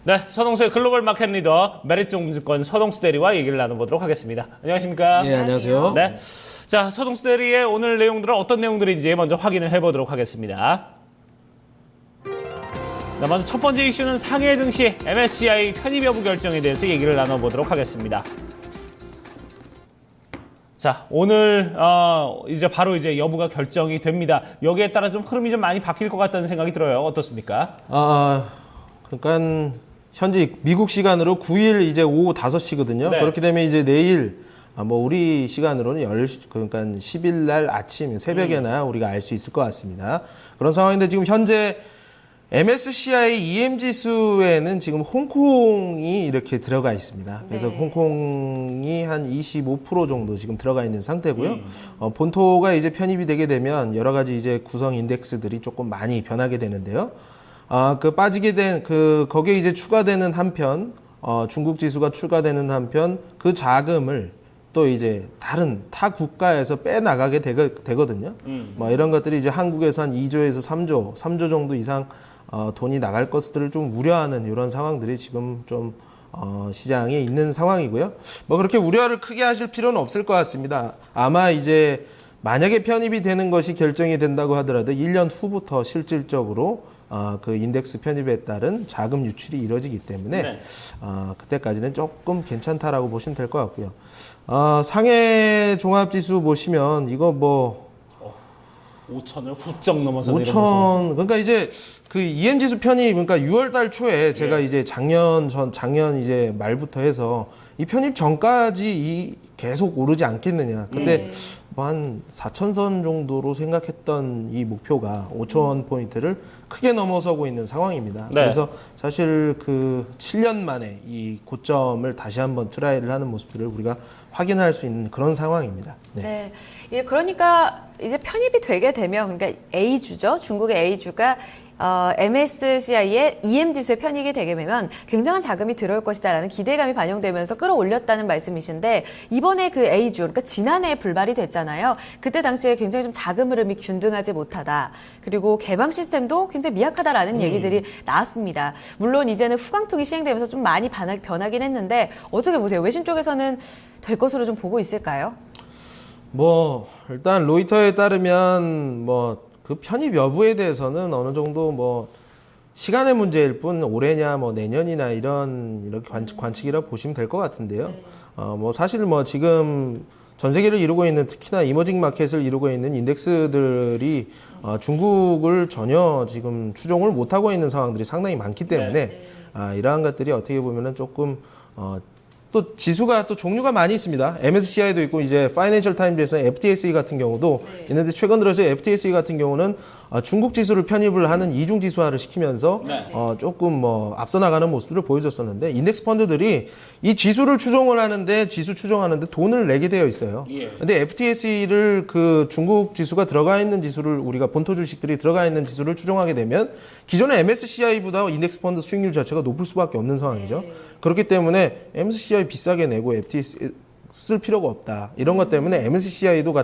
네, 서동수의 글로벌 마켓 리더 메리츠증권 서동수 대리와 얘기를 나눠보도록 하겠습니다. 안녕하십니까? 네, 안녕하세요. 네, 자 서동수 대리의 오늘 내용들은 어떤 내용들인지 먼저 확인을 해보도록 하겠습니다. 네, 먼저 첫 번째 이슈는 상해 증시 MSCI 편입 여부 결정에 대해서 얘기를 나눠보도록 하겠습니다. 자, 오늘 이제 바로 여부가 결정이 됩니다. 여기에 따라 좀 흐름이 좀 많이 바뀔 것 같다는 생각이 들어요. 어떻습니까? 그러니까 현재 미국 시간으로 9일 이제 오후 5시거든요. 네. 그렇게 되면 이제 내일 우리 시간으로는 그러니까 10일 날 아침 새벽에나 우리가 알 수 있을 것 같습니다. 그런 상황인데 지금 현재 MSCI EM 지수에는 지금 홍콩이 이렇게 들어가 있습니다. 그래서 네. 홍콩이 한 25% 정도 지금 들어가 있는 상태고요. 본토가 이제 편입이 되게 되면 여러 가지 이제 구성 인덱스들이 조금 많이 변하게 되는데요. 거기에 이제 추가되는 한편, 중국 지수가 추가되는 한편 그 자금을 또 이제 다른 타 국가에서 빼나가게 되거든요. 뭐 이런 것들이 이제 한국에서 한 2조에서 3조 정도 이상 돈이 나갈 것들을 좀 우려하는 이런 상황들이 지금 좀 시장에 있는 상황이고요. 뭐 그렇게 우려를 크게 하실 필요는 없을 것 같습니다. 아마 이제 만약에 편입이 되는 것이 결정이 된다고 하더라도 1년 후부터 실질적으로 그 인덱스 편입에 따른 자금 유출이 이루어지기 때문에 네. 그때까지는 조금 괜찮다라고 보시면 될 것 같고요. 상해 종합지수 보시면 이거 뭐 5천을 훌쩍 넘어서 5천 그러니까 이제 그 EM 지수 편입 그러니까 6월 달 초에 제가 예. 이제 작년 이제 말부터 해서 이 편입 전까지 계속 오르지 않겠느냐. 근데 네. 뭐 한 4천선 정도로 생각했던 이 목표가 5천 포인트를 크게 넘어서고 있는 상황입니다. 네. 그래서 사실 그 7년 만에 이 고점을 다시 한번 트라이를 하는 모습들을 우리가 확인할 수 있는 그런 상황입니다. 네. 네. 예, 그러니까 이제 편입이 되게 되면 그러니까 A주죠. 중국의 A주가 MSCI의 EM 지수에 편입이 되게 되면 굉장한 자금이 들어올 것이다라는 기대감이 반영되면서 끌어올렸다는 말씀이신데 이번에 그 A주 그러니까 지난해에 불발이 됐잖아요. 그때 당시에 굉장히 좀 자금 흐름이 균등하지 못하다. 그리고 개방 시스템도 굉장히 미약하다라는 얘기들이 나왔습니다. 물론 이제는 후광통이 시행되면서 좀 많이 변하긴 했는데 어떻게 보세요? 외신 쪽에서는 될 것으로 좀 보고 있을까요? 뭐 일단 로이터에 따르면 뭐 그 편입 여부에 대해서는 어느 정도 뭐 시간의 문제일 뿐 올해냐 뭐 내년이나 이렇게 관측이라고 보시면 될 것 같은데요. 뭐 사실 뭐 지금 전 세계를 이루고 있는 특히나 이머징 마켓을 이루고 있는 인덱스들이 중국을 전혀 지금 추종을 못하고 있는 상황들이 상당히 많기 때문에 이러한 것들이 어떻게 보면은 조금 또 지수가 또 종류가 많이 있습니다. MSCI도 있고 이제 파이낸셜 타임즈에서는 FTSE 같은 경우도 있는데 최근 들어서 FTSE 같은 경우는 중국 지수를 편입을 하는 이중 지수화를 시키면서 조금 뭐 앞서 나가는 모습들을 보여줬었는데 인덱스 펀드들이 이 지수를 추종을 하는데 지수 추종하는데 돈을 내게 되어 있어요. 근데 FTSE를 그 중국 지수가 들어가 있는 지수를 우리가 본토 주식들이 들어가 있는 지수를 추종하게 되면 기존의 MSCI보다 인덱스 펀드 수익률 자체가 높을 수밖에 없는 상황이죠. 그렇기 때문에 MSCI 비싸게 내고 FTSE 쓸 필요가 없다. 이런 것 때문에 MSCI도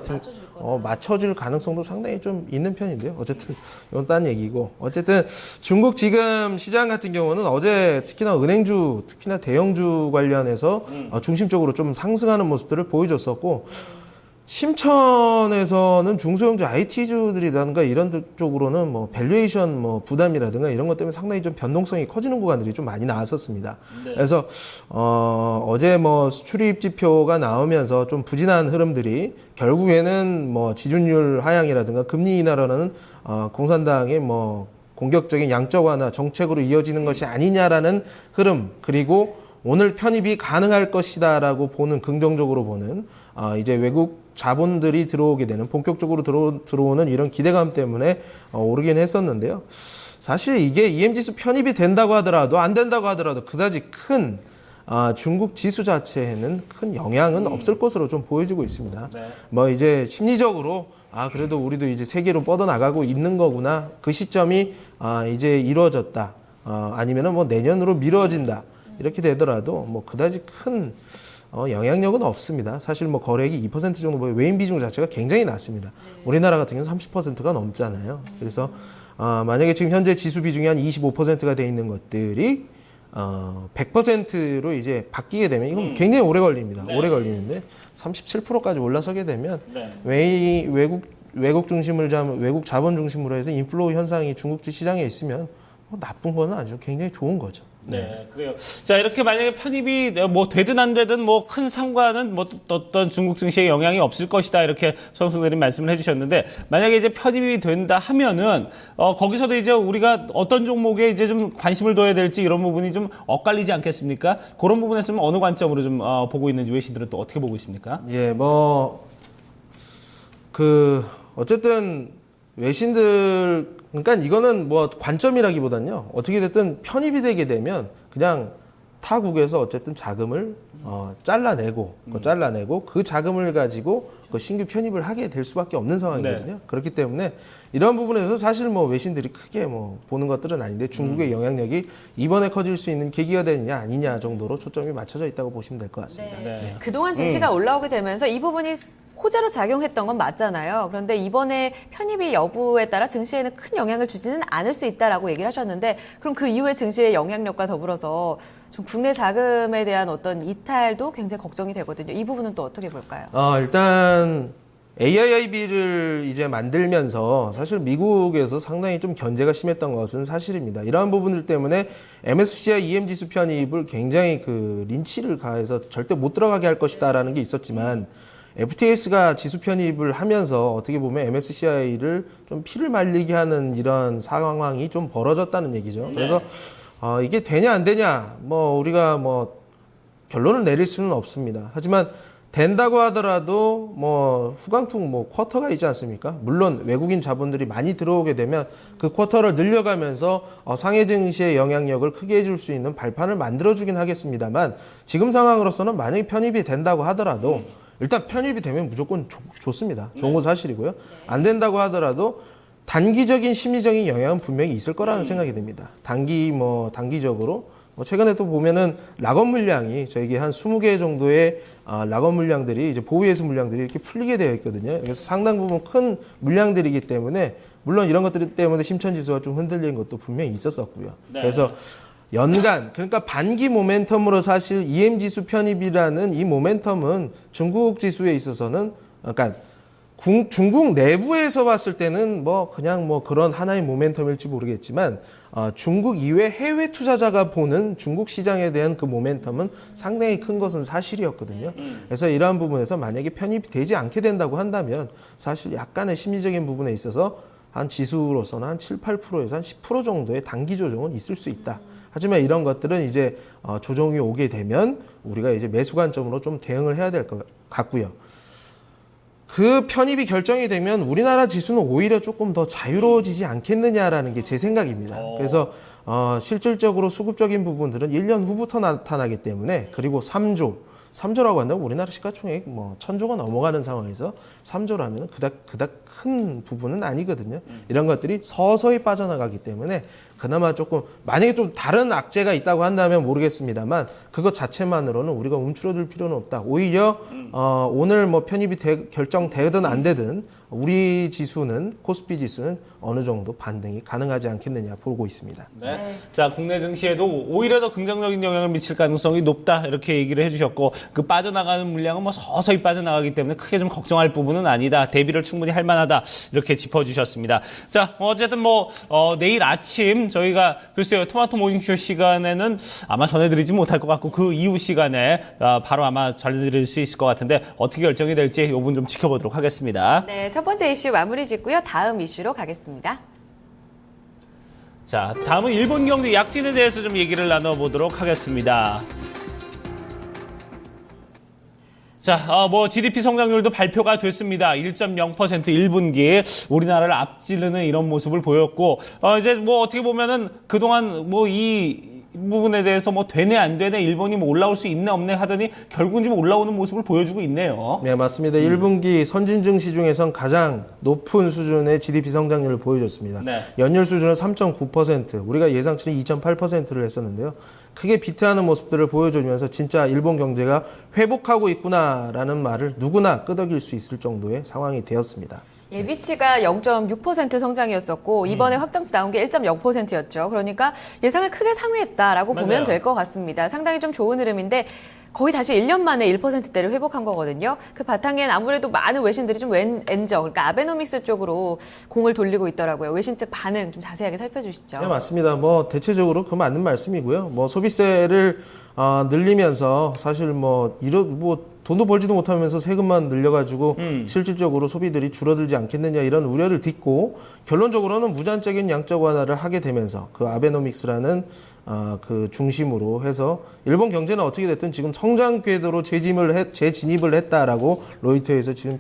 맞춰줄 가능성도 상당히 좀 있는 편인데요. 어쨌든 이건 딴 얘기고. 어쨌든 중국 지금 시장 같은 경우는 어제 특히나 은행주, 특히나 대형주 관련해서 중심적으로 좀 상승하는 모습들을 보여줬었고 심천에서는 중소형주 IT주들이라든가 이런 쪽으로는 뭐 밸류에이션 뭐 부담이라든가 이런 것 때문에 상당히 좀 변동성이 커지는 구간들이 좀 많이 나왔었습니다. 그래서 어제 뭐 수출입 지표가 나오면서 좀 부진한 흐름들이 결국에는 뭐 지준율 하향이라든가 금리 인하라는 공산당의 뭐 공격적인 양적 완화 정책으로 이어지는 것이 아니냐라는 흐름 그리고 오늘 편입이 가능할 것이다라고 보는 긍정적으로 보는 이제 외국 자본들이 들어오게 되는 본격적으로 들어오는 이런 기대감 때문에 오르긴 했었는데요. 사실 이게 EM 지수 편입이 된다고 하더라도 안 된다고 하더라도 그다지 큰 중국 지수 자체에는 큰 영향은 없을 것으로 좀 보여지고 있습니다. 뭐 이제 심리적으로 그래도 우리도 이제 세계로 뻗어나가고 있는 거구나. 그 시점이 이제 이루어졌다. 아니면은 뭐 내년으로 미뤄진다. 이렇게 되더라도 뭐 그다지 큰 영향력은 없습니다. 사실 뭐 거래액이 2% 정도 보여 외인 비중 자체가 굉장히 낮습니다. 우리나라 같은 경우는 30%가 넘잖아요. 그래서 만약에 지금 현재 지수 비중이 한 25%가 돼 있는 것들이 100%로 이제 바뀌게 되면 이건 굉장히 오래 걸립니다. 오래 걸리는데 37%까지 올라서게 되면 외국 자본 중심으로 해서 인플로우 현상이 중국주 시장에 있으면 나쁜 거는 아주 굉장히 좋은 거죠. 네, 그래요. 자, 이렇게 만약에 편입이 뭐 되든 안 되든 뭐 큰 상관은 뭐 어떤 중국 증시에 영향이 없을 것이다 이렇게 선수들이 말씀을 해주셨는데 만약에 이제 편입이 된다 하면은 거기서도 이제 우리가 어떤 종목에 이제 좀 관심을 둬야 될지 이런 부분이 좀 엇갈리지 않겠습니까? 그런 부분에서 어느 관점으로 좀 보고 있는지 외신들은 또 어떻게 보고 있습니까? 예, 어쨌든 외신들 그러니까 이거는 뭐 관점이라기보단요. 어떻게 됐든 편입이 되게 되면 그냥 타국에서 어쨌든 자금을 잘라내고 그 자금을 가지고 그 신규 편입을 하게 될 수밖에 없는 상황이거든요. 그렇기 때문에 이런 부분에서 사실 뭐 외신들이 크게 뭐 보는 것들은 아닌데 중국의 영향력이 이번에 커질 수 있는 계기가 되느냐 아니냐 정도로 초점이 맞춰져 있다고 보시면 될 것 같습니다. 네. 그동안 증시가 올라오게 되면서 이 부분이 호재로 작용했던 건 맞잖아요. 그런데 이번에 편입이 여부에 따라 증시에는 큰 영향을 주지는 않을 수 있다라고 얘기를 하셨는데 그럼 그 이후에 증시의 영향력과 더불어서 좀 국내 자금에 대한 어떤 이탈도 굉장히 걱정이 되거든요. 이 부분은 또 어떻게 볼까요? 일단 AIIB를 이제 만들면서 사실 미국에서 상당히 좀 견제가 심했던 것은 사실입니다. 이러한 부분들 때문에 MSCI EM 지수 편입을 굉장히 린치를 가해서 절대 못 들어가게 할 것이다라는 게 있었지만 FTS가 지수 편입을 하면서 어떻게 보면 MSCI를 좀 피를 말리게 하는 이런 상황이 좀 벌어졌다는 얘기죠. 그래서 이게 되냐 안 되냐 우리가 결론을 내릴 수는 없습니다. 하지만 된다고 하더라도 후광풍 쿼터가 있지 않습니까? 물론 외국인 자본들이 많이 들어오게 되면 그 쿼터를 늘려가면서 상해 증시의 영향력을 크게 해줄 수 있는 발판을 만들어주긴 하겠습니다만 지금 상황으로서는 만약에 편입이 된다고 하더라도 일단 편입이 되면 무조건 좋습니다. 좋은 건 사실이고요. 안 된다고 하더라도 단기적인 심리적인 영향은 분명히 있을 거라는 생각이 듭니다. 단기적으로 최근에 또 보면은 락업 물량이 저에게 한 20개 정도의 락업 물량들이 이제 보유예수 물량들이 이렇게 풀리게 되어 있거든요. 그래서 상당 부분 큰 물량들이기 때문에 물론 이런 것들 때문에 심천 지수가 좀 흔들리는 것도 분명히 있었었고요. 그래서 연간 그러니까 반기 모멘텀으로 사실 EM 지수 편입이라는 이 모멘텀은 중국 지수에 있어서는 그러니까 중국 내부에서 봤을 때는 그냥 그런 하나의 모멘텀일지 모르겠지만 중국 이외 해외 투자자가 보는 중국 시장에 대한 그 모멘텀은 상당히 큰 것은 사실이었거든요. 그래서 이러한 부분에서 만약에 편입이 되지 않게 된다고 한다면 사실 약간의 심리적인 부분에 있어서 한 지수로서는 한 7, 8%에서 한 10% 정도의 단기 조정은 있을 수 있다. 하지만 이런 것들은 이제 조정이 오게 되면 우리가 이제 매수 관점으로 좀 대응을 해야 될 것 같고요. 그 편입이 결정이 되면 우리나라 지수는 오히려 조금 더 자유로워지지 않겠느냐라는 게 제 생각입니다. 그래서 실질적으로 수급적인 부분들은 1년 후부터 나타나기 때문에 그리고 3조라고 한다면 우리나라 시가총액 1,000조가 넘어가는 상황에서 3조라면 그닥 큰 부분은 아니거든요. 이런 것들이 서서히 빠져나가기 때문에 그나마 조금 만약에 좀 다른 악재가 있다고 한다면 모르겠습니다만 그것 자체만으로는 우리가 움츠러들 필요는 없다. 오히려 오늘 편입이 결정되든 안 되든 우리 지수는 코스피 지수는 어느 정도 반등이 가능하지 않겠느냐 보고 있습니다. 네. 자, 국내 증시에도 오히려 더 긍정적인 영향을 미칠 가능성이 높다 이렇게 얘기를 해주셨고 그 빠져나가는 물량은 서서히 빠져나가기 때문에 크게 좀 걱정할 부분은 아니다. 대비를 충분히 할 만하다 이렇게 짚어주셨습니다. 자, 어쨌든 내일 아침 저희가 글쎄요 토마토 모닝쇼 시간에는 아마 전해드리지 못할 것 같고 그 이후 시간에 바로 아마 전해드릴 수 있을 것 같은데 어떻게 결정이 될지 이 부분 좀 지켜보도록 하겠습니다. 네, 첫 번째 이슈 마무리 짓고요. 다음 이슈로 가겠습니다. 자, 다음은 일본 경제 약진에 대해서 좀 얘기를 나눠보도록 하겠습니다. 자, GDP 성장률도 발표가 됐습니다. 1.0% 1분기 우리나라를 앞지르는 이런 모습을 보였고, 이제 어떻게 보면은 그동안 이 부분에 대해서 되네 안 되네 일본이 올라올 수 있네 없네 하더니 결국은 지금 올라오는 모습을 보여주고 있네요. 네, 맞습니다. 1분기 선진 증시 중에선 가장 높은 수준의 GDP 성장률을 보여줬습니다. 네. 연율 수준은 3.9%, 우리가 예상치는 2.8%를 했었는데요. 크게 비트하는 모습들을 보여주면서 진짜 일본 경제가 회복하고 있구나라는 말을 누구나 끄덕일 수 있을 정도의 상황이 되었습니다. 예비치가 0.6% 성장이었었고 이번에 확정치 나온 게 1.0%였죠. 그러니까 예상을 크게 상회했다라고 맞아요. 보면 될 것 같습니다. 상당히 좀 좋은 흐름인데 거의 다시 1년 만에 1%대를 회복한 거거든요. 그 바탕엔 아무래도 많은 외신들이 좀 엔저, 그러니까 아베노믹스 쪽으로 공을 돌리고 있더라고요. 외신 측 반응 좀 자세하게 살펴주시죠. 네, 맞습니다. 뭐 대체적으로 그 맞는 말씀이고요. 뭐 소비세를 늘리면서 사실 뭐 돈도 벌지도 못하면서 세금만 늘려가지고 실질적으로 소비들이 줄어들지 않겠느냐 이런 우려를 딛고 결론적으로는 무잔적인 양적 완화를 하게 되면서 그 아베노믹스라는 그 중심으로 해서 일본 경제는 어떻게 됐든 지금 성장 궤도로 재진입을 했다라고 로이터에서 지금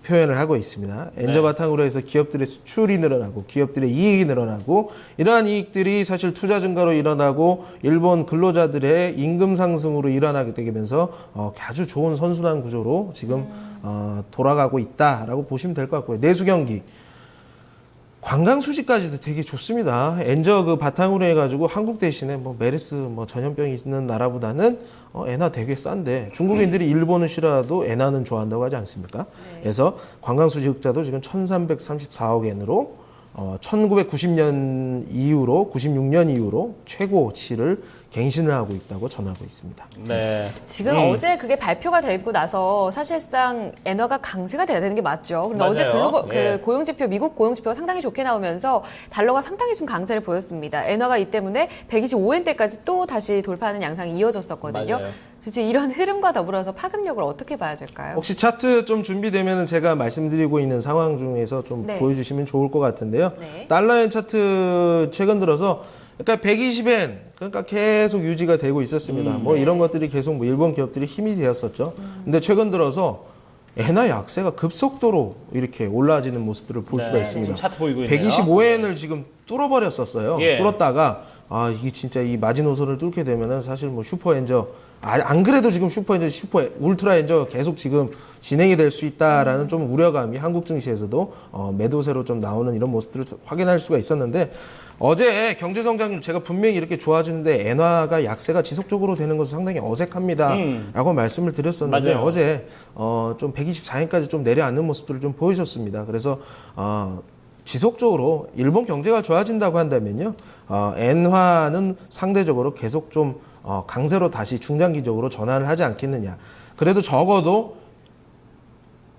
표현을 하고 있습니다. 엔저 바탕으로 해서 기업들의 수출이 늘어나고 기업들의 이익이 늘어나고 이러한 이익들이 사실 투자 증가로 일어나고 일본 근로자들의 임금 상승으로 일어나게 되면서 아주 좋은 선순환 구조로 지금 돌아가고 있다라고 보시면 될 것 같고요. 내수 경기 관광 수지까지도 되게 좋습니다. 엔저 그 바탕으로 해가지고 한국 대신에 뭐 메르스 뭐 전염병이 있는 나라보다는 엔화 되게 싼데 중국인들이 일본은 싫어하도 엔화는 좋아한다고 하지 않습니까? 그래서 관광 수지 흑자도 지금 1,334억 엔으로 1990년 이후로 96년 이후로 최고치를 갱신을 하고 있다고 전하고 있습니다. 네. 지금 어제 그게 발표가 되고 나서 사실상 엔화가 강세가 돼야 되는 게 맞죠. 근데 맞아요. 어제 글로벌 예. 그 고용지표 미국 고용지표가 상당히 좋게 나오면서 달러가 상당히 좀 강세를 보였습니다. 엔화가 이 때문에 125엔대까지 또 다시 돌파하는 양상이 이어졌었거든요. 맞아요. 도대체 이런 흐름과 더불어서 파급력을 어떻게 봐야 될까요? 혹시 차트 좀 준비되면 제가 말씀드리고 있는 상황 중에서 좀 네. 보여주시면 좋을 것 같은데요. 네. 달러엔 차트 최근 들어서 그러니까 120엔 그러니까 계속 유지가 되고 있었습니다. 뭐 네. 이런 것들이 계속 뭐 일본 기업들이 힘이 되었었죠. 근데 최근 들어서 엔화 약세가 급속도로 이렇게 올라지는 모습들을 볼 수가 있습니다. 지금 차트 보이고 있네요. 125엔을 지금 뚫어버렸었어요. 예. 뚫었다가 이게 진짜 이 마지노선을 뚫게 되면은 사실 뭐 슈퍼엔저 안 그래도 지금 슈퍼엔저, 울트라엔저 계속 지금 진행이 될 수 있다라는 좀 우려감이 한국 증시에서도 매도세로 좀 나오는 이런 모습들을 확인할 수가 있었는데 어제 경제 성장률 제가 분명히 이렇게 좋아지는데 엔화가 약세가 지속적으로 되는 것은 상당히 어색합니다라고 말씀을 드렸었는데 맞아요. 어제 좀 124엔까지 좀 내려앉는 모습들을 좀 보여줬습니다. 그래서 지속적으로 일본 경제가 좋아진다고 한다면요, 엔화는 상대적으로 계속 좀 강세로 다시 중장기적으로 전환을 하지 않겠느냐. 그래도 적어도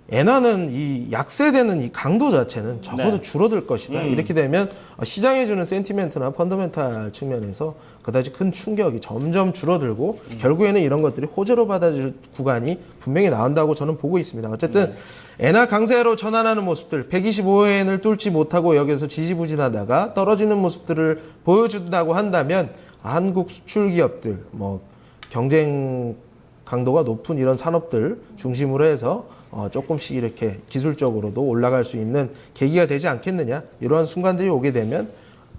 엔화는 이 약세되는 이 강도 자체는 적어도 네. 줄어들 것이다. 이렇게 되면 시장에 주는 센티멘트나 펀더멘탈 측면에서 그다지 큰 충격이 점점 줄어들고 결국에는 이런 것들이 호재로 받아줄 구간이 분명히 나온다고 저는 보고 있습니다. 어쨌든 엔화 강세로 전환하는 모습들 125엔을 뚫지 못하고 여기서 지지부진하다가 떨어지는 모습들을 보여준다고 한다면 한국 수출 기업들 뭐 경쟁 강도가 높은 이런 산업들 중심으로 해서 조금씩 이렇게 기술적으로도 올라갈 수 있는 계기가 되지 않겠느냐 이러한 순간들이 오게 되면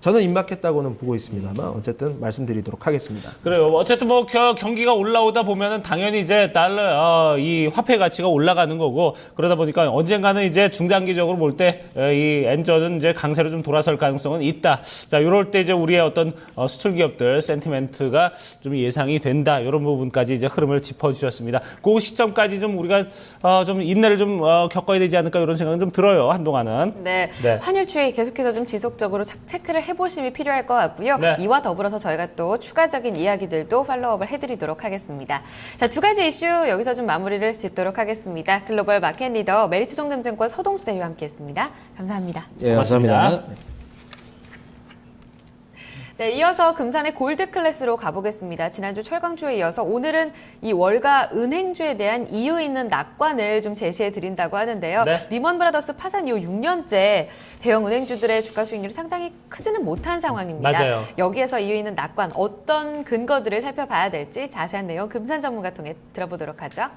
저는 임박했다고는 보고 있습니다만 어쨌든 말씀드리도록 하겠습니다. 그래요. 어쨌든 뭐 경기가 올라오다 보면은 당연히 이제 달러 이 화폐 가치가 올라가는 거고 그러다 보니까 언젠가는 이제 중장기적으로 볼 때 이 엔저는 이제 강세로 좀 돌아설 가능성은 있다. 자, 이럴 때 이제 우리의 어떤 수출 기업들 센티멘트가 좀 예상이 된다. 이런 부분까지 이제 흐름을 짚어주셨습니다. 그 시점까지 좀 우리가 좀 인내를 좀 겪어야 되지 않을까 이런 생각은 좀 들어요. 한동안은. 네, 네. 환율 추이 계속해서 좀 지속적으로 체크를 해보심이 필요할 것 같고요. 네. 이와 더불어서 저희가 또 추가적인 이야기들도 팔로우업을 해드리도록 하겠습니다. 자, 두 가지 이슈 여기서 좀 마무리를 짓도록 하겠습니다. 글로벌 마켓 리더 메리츠증권 서동수 대리와 함께했습니다. 감사합니다. 예, 고맙습니다. 감사합니다. 네, 이어서 금산의 골드 클래스로 가보겠습니다. 지난주 철강주에 이어서 오늘은 이 월가 은행주에 대한 이유 있는 낙관을 좀 제시해 드린다고 하는데요. 네. 리먼 브라더스 파산 이후 6년째 대형 은행주들의 주가 수익률이 상당히 크지는 못한 상황입니다. 맞아요. 여기에서 이유 있는 낙관 어떤 근거들을 살펴봐야 될지 자세한 내용 금산 전문가 통해 들어보도록 하죠.